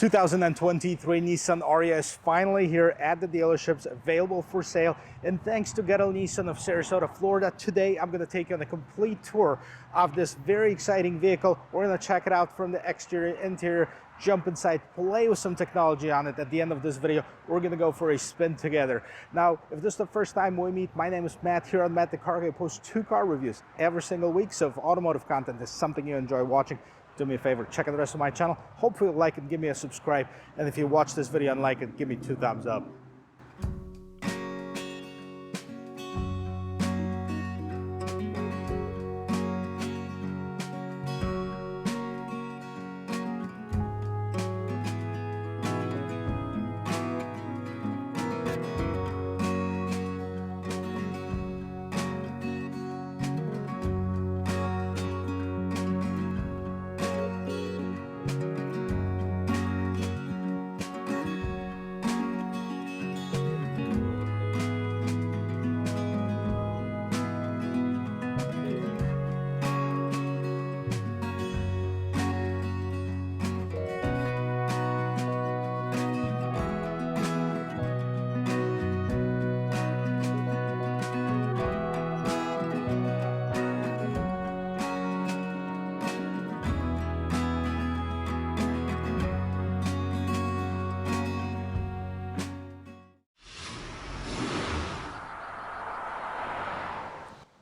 2023 Nissan Ariya is finally here at the dealerships, available for sale. And thanks to Ghetto Nissan of Sarasota, Florida, today I'm going to take you on a complete tour of this very exciting vehicle. We're going to check it out from the exterior, interior, jump inside, play with some technology on it. At the end of this video, we're going to go for a spin together. Now, if this is the first time we meet, my name is Matt. Here on Matt the Carguy, I post 2 car reviews every single week. So if automotive content is something you enjoy watching, do me a favor, check out the rest of my channel. Hopefully you'll like it, give me a subscribe. And if you watch this video and like it, give me 2 thumbs up.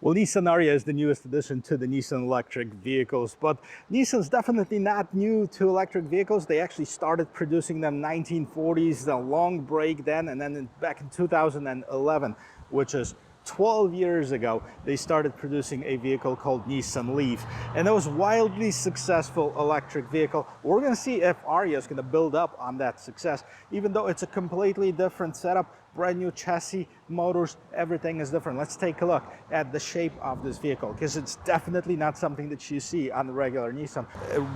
Well, Nissan Ariya is the newest addition to the Nissan electric vehicles, but Nissan's definitely not new to electric vehicles. They actually started producing them 1940s, a long break then, and then back in 2011, which is 12 years ago, they started producing a vehicle called Nissan Leaf, and it was a wildly successful electric vehicle. We're going to see if Ariya is going to build up on that success, even though it's a completely different setup. Brand new chassis, motors, everything is different. Let's take a look at the shape of this vehicle, because it's definitely not something that you see on the regular Nissan.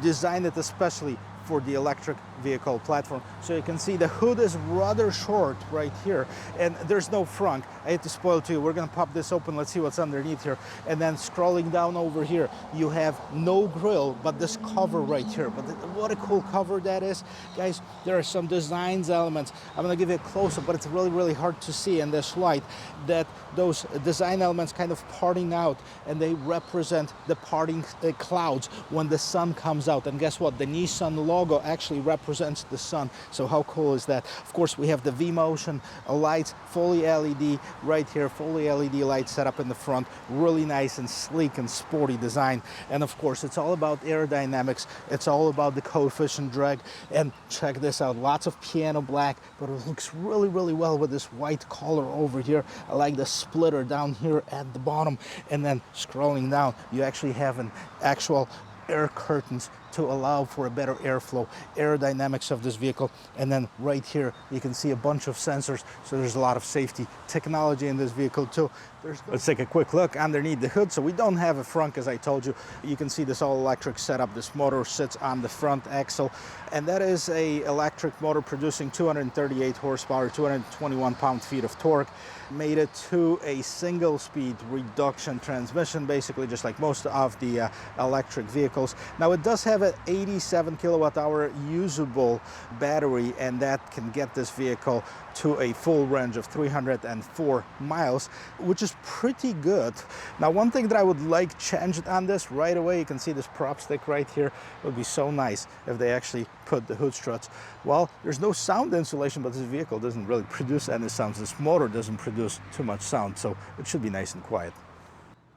Designed it especially for the electric vehicle platform. So you can see the hood is rather short right here, and there's no frunk. I hate to spoil it to you. We're gonna pop this open. Let's see what's underneath here. And then scrolling down over here, you have no grille, but this cover right here. But what a cool cover that is. Guys, there are some designs elements. I'm gonna give you a close-up, but it's really hard to see in this light, that those design elements kind of parting out, and they represent the parting clouds when the sun comes out. And guess what? The Nissan logo actually represents the sun. So how cool is that? Of course, we have the V-Motion lights, fully LED right here, fully LED light setup in the front, really nice and sleek and sporty design. And of course, it's all about aerodynamics. It's all about the coefficient drag. And check this out, lots of piano black, but it looks really well with this white color over here. I like the splitter down here at the bottom, and then scrolling down, you actually have an actual air curtains to allow for a better airflow, aerodynamics of this vehicle. And then right here you can see a bunch of sensors, so there's a lot of safety technology in this vehicle too. Let's take a quick look underneath the hood. So we don't have a frunk, as I told you. You can see this all electric setup. This motor sits on the front axle, and that is a electric motor producing 238 horsepower, 221 pound-feet of torque. Made it to a single speed reduction transmission, basically just like most of the electric vehicles. Now it does have an 87 kilowatt hour usable battery, and that can get this vehicle to a full range of 304 miles, which is pretty good. Now, one thing that I would like changed on this right away, you can see this prop stick right here. It would be so nice if they actually put the hood struts. Well, there's no sound insulation, but this vehicle doesn't really produce any sounds. This motor doesn't produce too much sound, so it should be nice and quiet.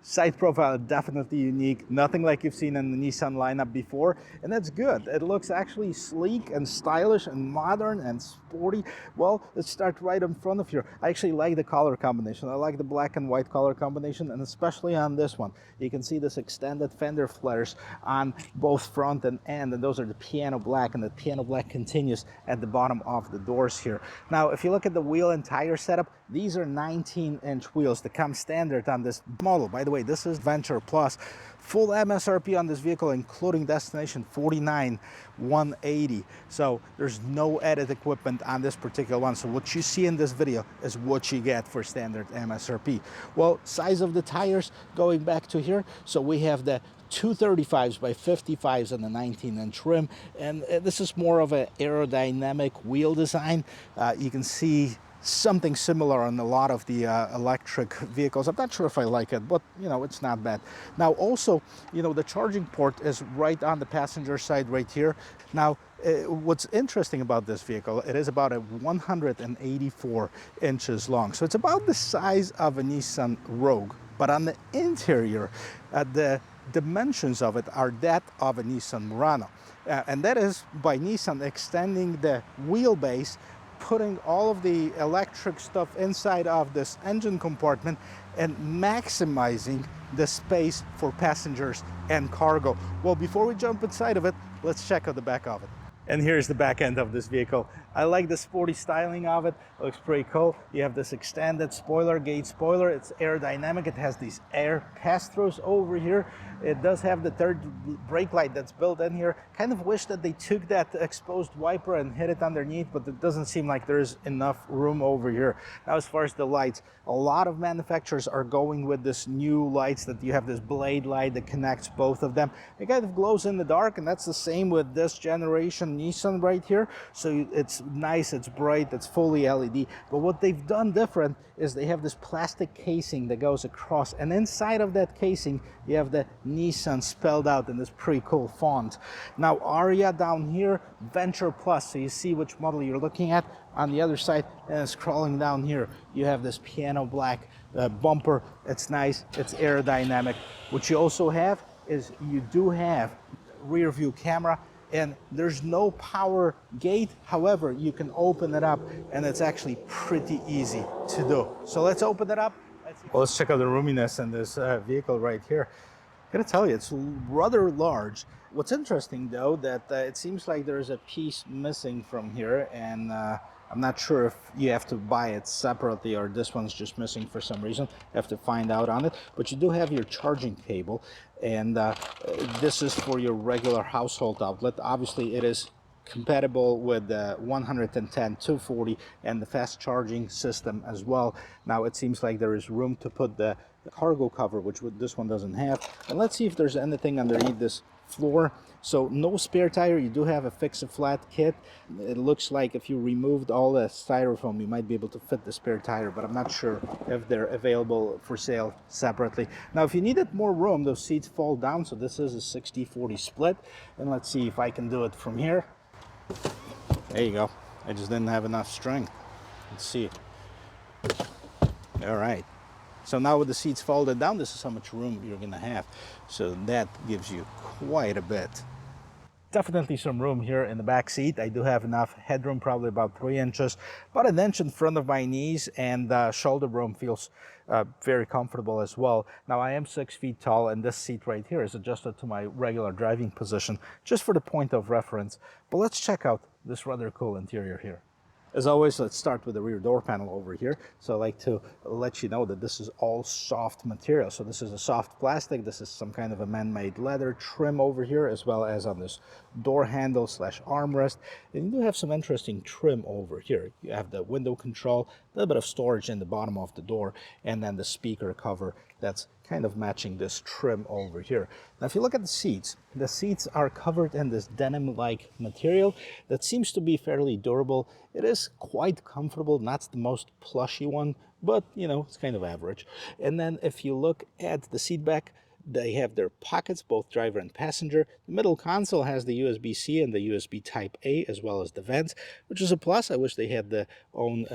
Side profile definitely unique, nothing like you've seen in the Nissan lineup before, and that's good. It looks actually sleek and stylish and modern and sporty. Well, let's start right in front of here. I actually like the color combination. I like the black and white color combination, and especially on this one. You can see this extended fender flares on both front and end, and those are the piano black, and the piano black continues at the bottom of the doors here. Now, if you look at the wheel and tire setup, these are 19-inch wheels that come standard on this model. By the way, this is Venture Plus. Full MSRP on this vehicle, including destination, $49,180. So there's no added equipment on this particular one. So what you see in this video is what you get for standard MSRP. Well, size of the tires, going back to here. So we have the two 35s by 55s and a 19-inch rim, and this is more of an aerodynamic wheel design. You can see something similar on a lot of the electric vehicles. I'm not sure if I like it, but you know, it's not bad. Now also, you know, the charging port is right on the passenger side right here. Now what's interesting about this vehicle, it is about 184 inches long, so it's about the size of a Nissan Rogue, but on the interior the dimensions of it are that of a Nissan Murano, and that is by Nissan extending the wheelbase, putting all of the electric stuff inside of this engine compartment and maximizing the space for passengers and cargo. Well, before we jump inside of it, let's check out the back of it. And here's the back end of this vehicle. I like the sporty styling of it. It looks pretty cool. You have this extended spoiler, gauge spoiler. It's aerodynamic. It has these air pass-throughs over here. It does have the third brake light that's built in here. Kind of wish that they took that exposed wiper and hid it underneath, but it doesn't seem like there's enough room over here. Now, as far as the lights, a lot of manufacturers are going with this new lights that you have this blade light that connects both of them. It kind of glows in the dark, and that's the same with this generation Nissan right here. So it's nice, it's bright, it's fully LED. But what they've done different is they have this plastic casing that goes across, and inside of that casing you have the Nissan spelled out in this pretty cool font. Now Ariya down here, Venture Plus, so you see which model you're looking at. On the other side, and scrolling down here, you have this piano black bumper. It's nice, it's aerodynamic. What you also have is you do have rear view camera, and there's no power gate. However, you can open it up, and it's actually pretty easy to do. So let's open it up. Well, let's check out the roominess in this vehicle right here. I gotta tell you, it's rather large. What's interesting though, that it seems like there's a piece missing from here, and I'm not sure if you have to buy it separately or this one's just missing for some reason. You have to find out on it. But you do have your charging cable, and this is for your regular household outlet. Obviously, it is compatible with the 110, 240, and the fast charging system as well. Now, it seems like there is room to put the cargo cover, which this one doesn't have. And let's see if there's anything underneath this floor. So no spare tire. You do have a fix-a-flat kit. It looks like if you removed all the styrofoam, you might be able to fit the spare tire, but I'm not sure if they're available for sale separately. Now, if you needed more room, those seats fold down, so this is a 60-40 split. And let's see if I can do it from here. There you go. I just didn't have enough strength. Let's see. All right. So now with the seats folded down, this is how much room you're gonna have. So that gives you quite a bit. Definitely some room here in the back seat. I do have enough headroom, probably about 3 inches, about an inch in front of my knees, and shoulder room feels very comfortable as well. Now I am 6 feet tall, and this seat right here is adjusted to my regular driving position, just for the point of reference. But let's check out this rather cool interior here. As always, let's start with the rear door panel over here. So I like to let you know that this is all soft material. So this is a soft plastic. This is some kind of a man-made leather trim over here, as well as on this door handle / armrest. And you do have some interesting trim over here. You have the window control, a little bit of storage in the bottom of the door, and then the speaker cover that's kind of matching this trim over here. Now, if you look at the seats are covered in this denim-like material that seems to be fairly durable. It is quite comfortable, not the most plushy one, but you know, it's kind of average. And then if you look at the seat back, they have their pockets, both driver and passenger. The middle console has the USB-C and the USB Type-A, as well as the vents, which is a plus. I wish they had their own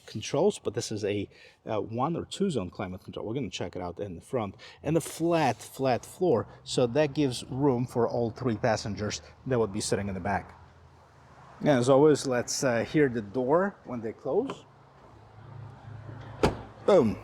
controls, but this is a 1 or 2 zone climate control. We're going to check it out in the front. And a flat floor, so that gives room for all 3 passengers that would be sitting in the back. And as always, let's hear the door when they close. Boom.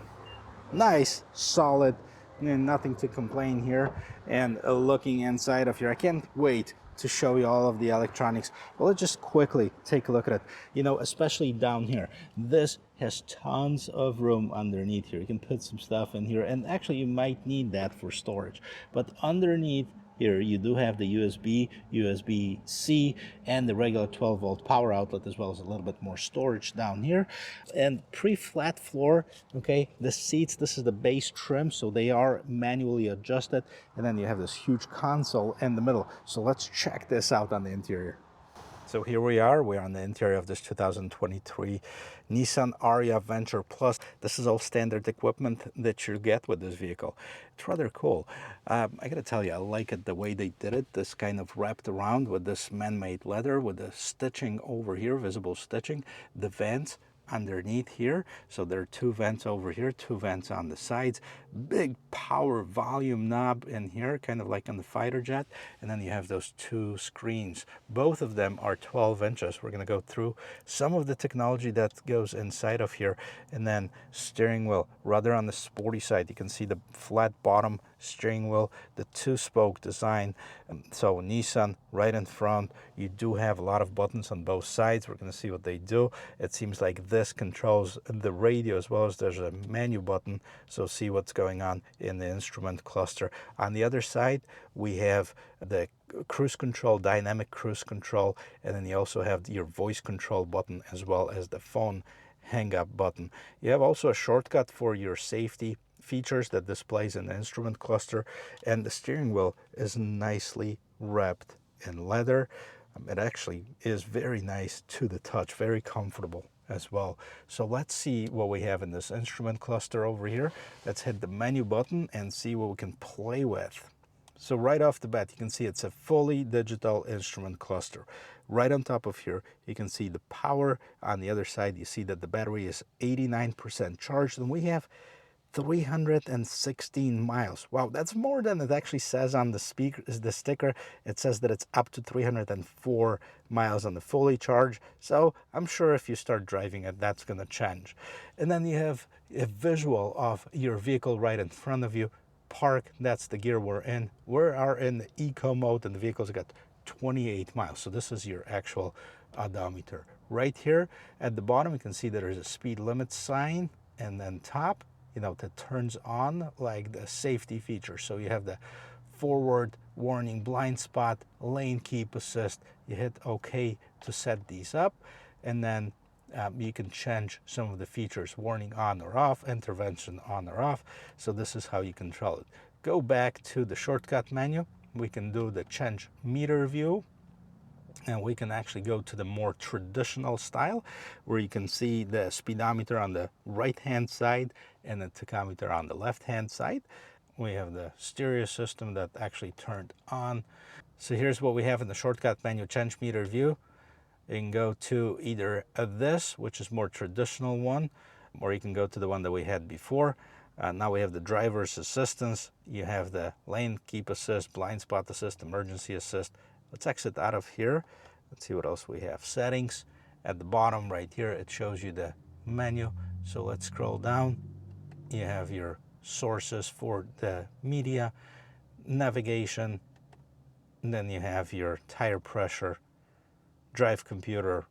Nice, solid. Nothing to complain here. And looking inside of here, I can't wait to show you all of the electronics. Well, let's just quickly take a look at it. You know, especially down here, this has tons of room underneath here. You can put some stuff in here, and actually you might need that for storage. But underneath Here you do have the USB, USB-C, and the regular 12-volt power outlet, as well as a little bit more storage down here. And pre-flat floor, okay, the seats, this is the base trim, so they are manually adjusted. And then you have this huge console in the middle. So let's check this out on the interior. So here we are. We're on the interior of this 2023 Nissan Ariya Venture Plus. This is all standard equipment that you get with this vehicle. It's rather cool. I gotta tell you, I like it the way they did it. This kind of wrapped around with this man-made leather with the stitching over here, visible stitching. The vents underneath here, so there are two vents over here, two vents on the sides, big power volume knob in here, kind of like on the fighter jet, and then you have those two screens. Both of them are 12 inches. We're going to go through some of the technology that goes inside of here. And then steering wheel, rather on the sporty side, you can see the flat bottom steering wheel, the two-spoke design. So Nissan right in front. You do have a lot of buttons on both sides. We're going to see what they do. It seems like this controls the radio, as well as there's a menu button, so see what's going on in the instrument cluster. On the other side, we have the cruise control, dynamic cruise control, and then you also have your voice control button, as well as the phone hang up button. You have also a shortcut for your safety features that displays in the instrument cluster, and the steering wheel is nicely wrapped in leather. It actually is very nice to the touch, very comfortable as well. So let's see what we have in this instrument cluster over here. Let's hit the menu button and see what we can play with. So right off the bat, you can see it's a fully digital instrument cluster. Right on top of here, you can see the power. On the other side, you see that the battery is 89% charged, and we have 316 miles. Wow, that's more than it actually says on the sticker. It says that it's up to 304 miles on the fully charged. So I'm sure if you start driving it, that's going to change. And then you have a visual of your vehicle right in front of you. Park, that's the gear we're in. We are in the eco mode, and the vehicle's got 28 miles. So this is your actual odometer. Right here at the bottom, you can see that there's a speed limit sign, and then top, that turns on like the safety feature. So you have the forward warning, blind spot, lane keep assist. You hit OK to set these up, and then you can change some of the features, warning on or off, intervention on or off. So this is how you control it. Go back to the shortcut menu. We can do the change meter view, and we can actually go to the more traditional style, where you can see the speedometer on the right hand side and the tachometer on the left hand side. We have the stereo system that actually turned on. So here's what we have in the shortcut menu, change meter view. You can go to either this, which is more traditional one, or you can go to the one that we had before. Now we have the driver's assistance. You have the lane keep assist, blind spot assist, emergency assist. Let's exit out of here. Let's see what else we have. Settings. At the bottom right here, it shows you the menu. So let's scroll down. You have your sources for the media, navigation, and then you have your tire pressure, drive computer,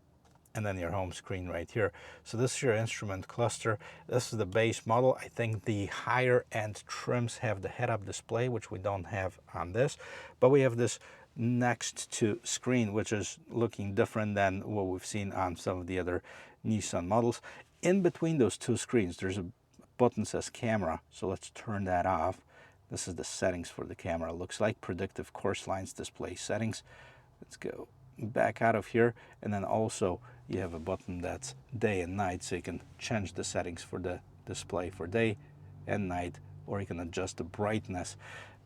and then your home screen right here. So this is your instrument cluster. This is the base model. I think the higher end trims have the head-up display, which we don't have on this, but we have this next to screen, which is looking different than what we've seen on some of the other Nissan models. In between those two screens, there's a button that says camera. So let's turn that off. This is the settings for the camera. It looks like predictive course lines display settings. Let's go back out of here, and then also you have a button that's day and night, so you can change the settings for the display for day and night, or you can adjust the brightness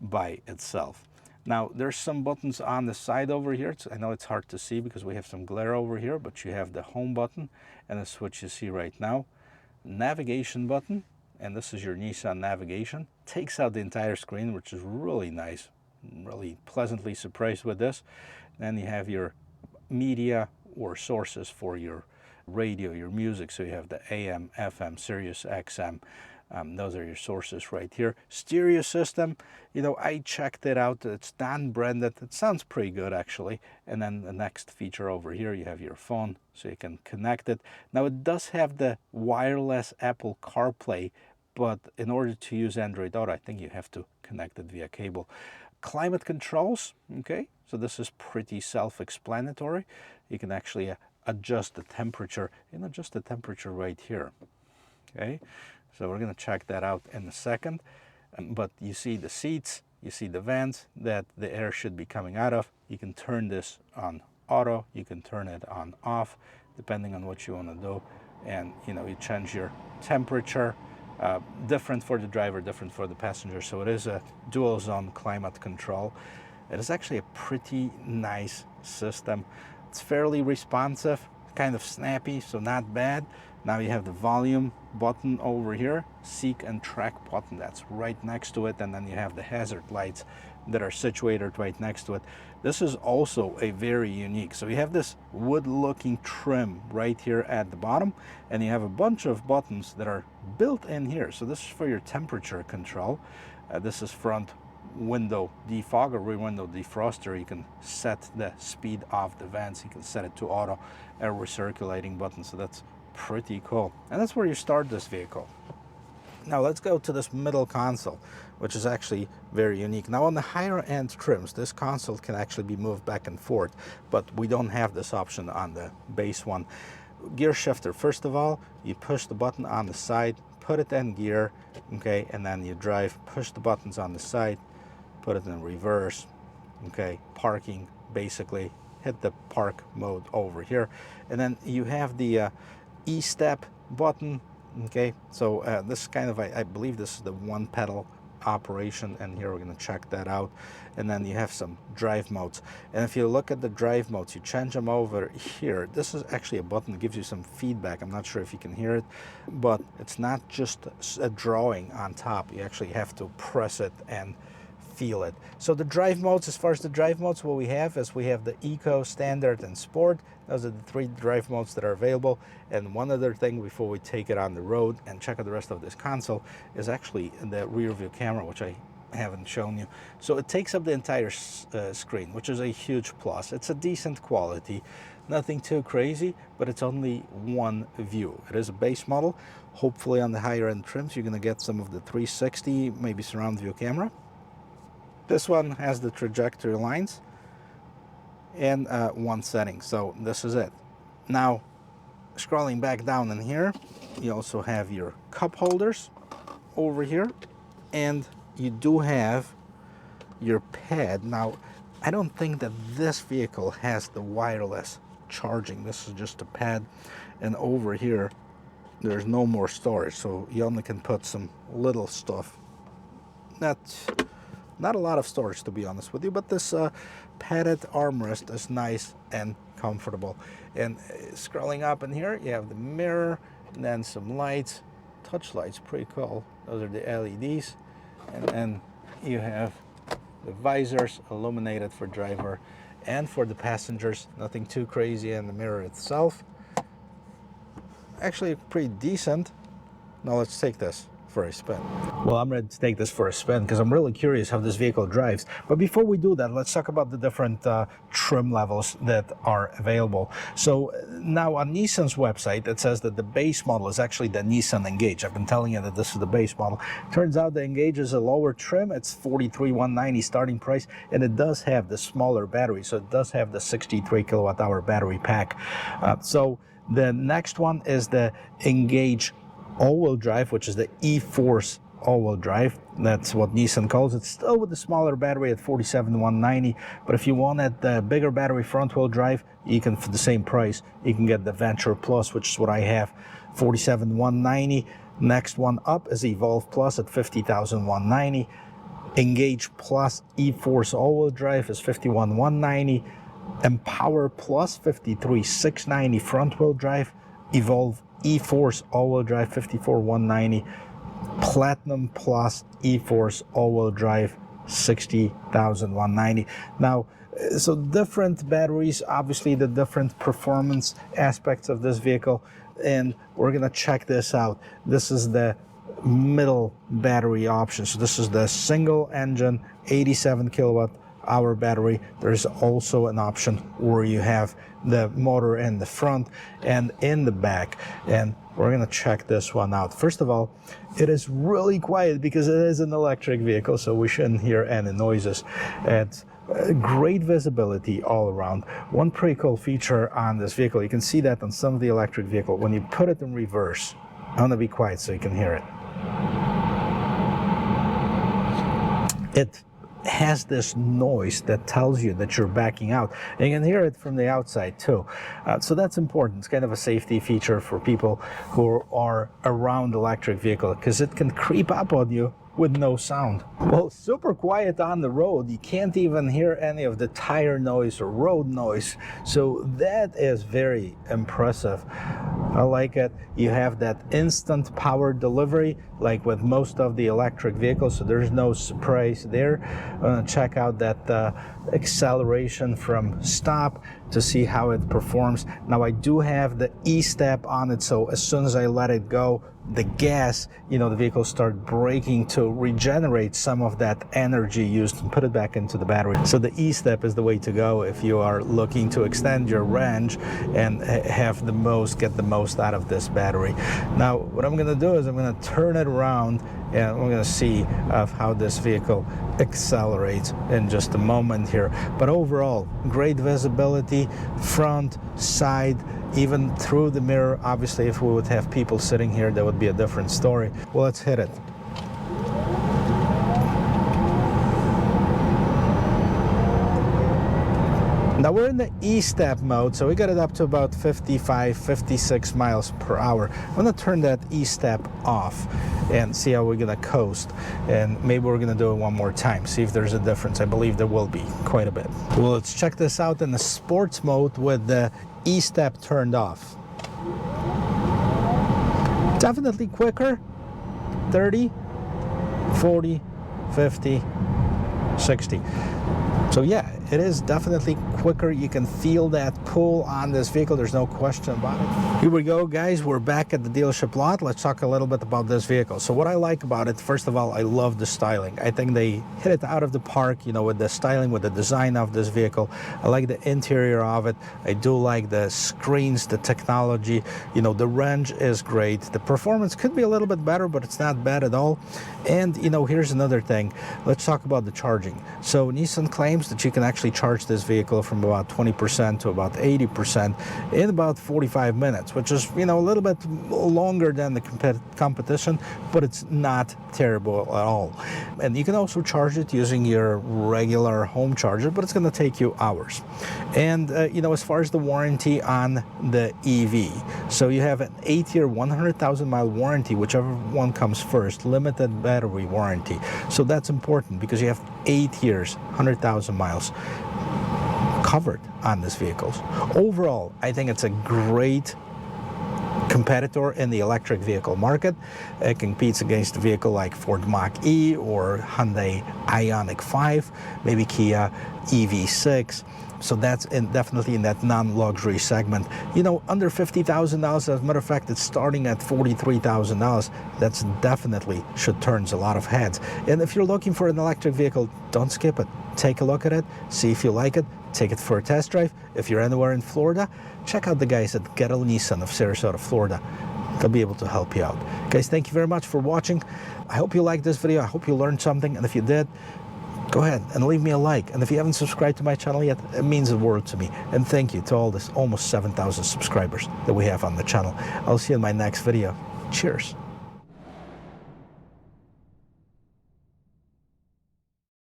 by itself. Now there's some buttons on the side over here. I know it's hard to see because we have some glare over here, but you have the home button and the switch you see right now, navigation button, and this is your Nissan navigation. Takes out the entire screen, which is really nice. Really pleasantly surprised with this. Then you have your media or sources for your radio, your music. So you have the AM, FM, Sirius XM. Those are your sources right here. Stereo system, I checked it out. It's non-branded. It sounds pretty good, actually. And then the next feature over here, you have your phone, so you can connect it. Now, it does have the wireless Apple CarPlay, but in order to use Android Auto, I think you have to connect it via cable. climate controls, okay? So this is pretty self-explanatory. You can actually adjust the temperature and adjust the temperature right here, okay? So we're gonna check that out in a second. But you see the seats, you see the vents that the air should be coming out of. You can turn this on auto, you can turn it on off, depending on what you want to do. And you know, you change your temperature, different for the driver, different for the passenger. So it is a dual zone climate control. It is actually a pretty nice system. It's fairly responsive, kind of snappy, so not bad. Now you have the volume button over here, seek and track button, that's right next to it, and then you have the hazard lights that are situated right next to it. This is also a very unique, so you have this wood looking trim right here at the bottom, and you have a bunch of buttons that are built in here. So this is for your temperature control. This is front window defogger, rear window defroster. You can set the speed of the vents, you can set it to auto, air recirculating button, so that's pretty cool. And that's where you start this vehicle. Now let's go to this middle console, which is actually very unique. Now on the higher end trims, this console can actually be moved back and forth, but we don't have this option on the base one. Gear shifter, first of all, you push the button on the side, put it in gear, okay, and then you drive, push the buttons on the side, put it in reverse, okay, parking, basically, hit the park mode over here, and then you have the E-step button, okay, so this is kind of, I believe this is the one pedal operation, and here we're going to check that out. And then you have some drive modes, and if you look at the drive modes, you change them over here. This is actually a button that gives you some feedback. I'm not sure if you can hear it, but it's not just a drawing on top. You actually have to press it and feel it. So the drive modes, as far as the drive modes, what we have is we have the Eco, Standard, and Sport. Those are the three drive modes that are available. And one other thing before we take it on the road and check out the rest of this console is actually the rear view camera, which I haven't shown you. So it takes up the entire screen, which is a huge plus. It's a decent quality, nothing too crazy, but it's only one view. It is a base model. Hopefully on the higher end trims, you're gonna get some of the 360, maybe surround view camera. This one has the trajectory lines and one setting, so this is it. Now, scrolling back down in here, you also have your cup holders over here, and you do have your pad. Now, I don't think that this vehicle has the wireless charging. This is just a pad, and over here, there's no more storage, so you only can put some little stuff. That's not a lot of storage, to be honest with you, but this padded armrest is nice and comfortable. And scrolling up in here, you have the mirror, and then some lights, touch lights, pretty cool. Those are the LEDs. And then you have the visors illuminated for driver and for the passengers. Nothing too crazy in the mirror itself. Actually pretty decent. Now let's take this for a spin. Well, I'm ready to take this for a spin because I'm really curious how this vehicle drives. But before we do that, let's talk about the different trim levels that are available. So now on Nissan's website, it says that the base model is actually the Nissan Engage. I've been telling you that this is the base model. Turns out the Engage is a lower trim. It's $43,190 starting price, and it does have the smaller battery. So it does have the 63 kilowatt hour battery pack. So the next one is the Engage all-wheel drive, which is the E-Force all-wheel drive. That's what Nissan calls it. Still with the smaller battery at $47,190. But if you wanted the bigger battery front-wheel drive, you can, for the same price, you can get the Venture Plus, which is what I have, $47,190. Next one up is Evolve Plus at $50,190. Engage Plus E-Force all-wheel drive is $51,190. Empower Plus $53,690 front-wheel drive. Evolve E-Force all-wheel drive $54,190. Platinum Plus E-Force all-wheel drive $60,190. Now, so different batteries, obviously the different performance aspects of this vehicle, and we're gonna check this out. This is the middle battery option. So this is the single engine 87 kilowatt hour battery. There's also an option where you have the motor in the front and in the back. And we're gonna check this one out. First of all, it is really quiet because it is an electric vehicle, so we shouldn't hear any noises. It's great visibility all around. One pretty cool feature on this vehicle, you can see that on some of the electric vehicle, when you put it in reverse, I'm gonna be quiet so you can hear it. It has this noise that tells you that you're backing out. And you can hear it from the outside too. So that's important. It's kind of a safety feature for people who are around electric vehicle, because it can creep up on you with no sound. Well, super quiet on the road. You can't even hear any of the tire noise or road noise. So that is very impressive. I like it. You have that instant power delivery, like with most of the electric vehicles, so there's no surprise there. I'm gonna check out that acceleration from stop to see how it performs. Now I do have the E-step on it, so as soon as I let it go, the gas, the vehicle start braking to regenerate some of that energy used and put it back into the battery. So the E-step is the way to go if you are looking to extend your range and get the most out of this battery. Now what I'm going to do is I'm going to turn it around and we're going to see how this vehicle accelerates in just a moment here. But overall, great visibility, front, side, even through the mirror. Obviously, if we would have people sitting here, that would be a different story. Well, let's hit it. Now we're in the E-step mode, so we got it up to about 55, 56 miles per hour. I'm gonna turn that E-step off and see how we're gonna coast. And maybe we're gonna do it one more time, see if there's a difference. I believe there will be quite a bit. Well, let's check this out in the sports mode with the E-step turned off. Definitely quicker. 30, 40, 50, 60. So yeah, it is definitely quicker. You can feel that pull on this vehicle. There's no question about it. Here we go, guys. We're back at the dealership lot. Let's talk a little bit about this vehicle. So what I like about it, first of all, I love the styling. I think they hit it out of the park, with the styling, with the design of this vehicle. I like the interior of it. I do like the screens, the technology. The range is great. The performance could be a little bit better, but it's not bad at all. And, here's another thing. Let's talk about the charging. So Nissan claims that you can actually charge this vehicle from about 20% to about 80% in about 45 minutes, which is, a little bit longer than the competition, but it's not terrible at all. And you can also charge it using your regular home charger, but it's going to take you hours. And, as far as the warranty on the EV, so you have an 8-year, 100,000-mile warranty, whichever one comes first, limited battery warranty. So that's important because you have 8 years, 100,000 miles covered on these vehicles. Overall, I think it's a great competitor in the electric vehicle market. It competes against a vehicle like Ford Mach-E or Hyundai Ioniq 5, maybe Kia EV6. So that's definitely in that non-luxury segment. Under $50,000, as a matter of fact, it's starting at $43,000. That's definitely should turn a lot of heads. And if you're looking for an electric vehicle, don't skip it. Take a look at it, see if you like it, take it for a test drive. If you're anywhere in Florida, check out the guys at Gettle Nissan of Sarasota, Florida. They'll be able to help you out. Guys, thank you very much for watching. I hope you liked this video. I hope you learned something. And if you did, go ahead and leave me a like. And if you haven't subscribed to my channel yet, it means the world to me. And thank you to all this almost 7,000 subscribers that we have on the channel. I'll see you in my next video. Cheers.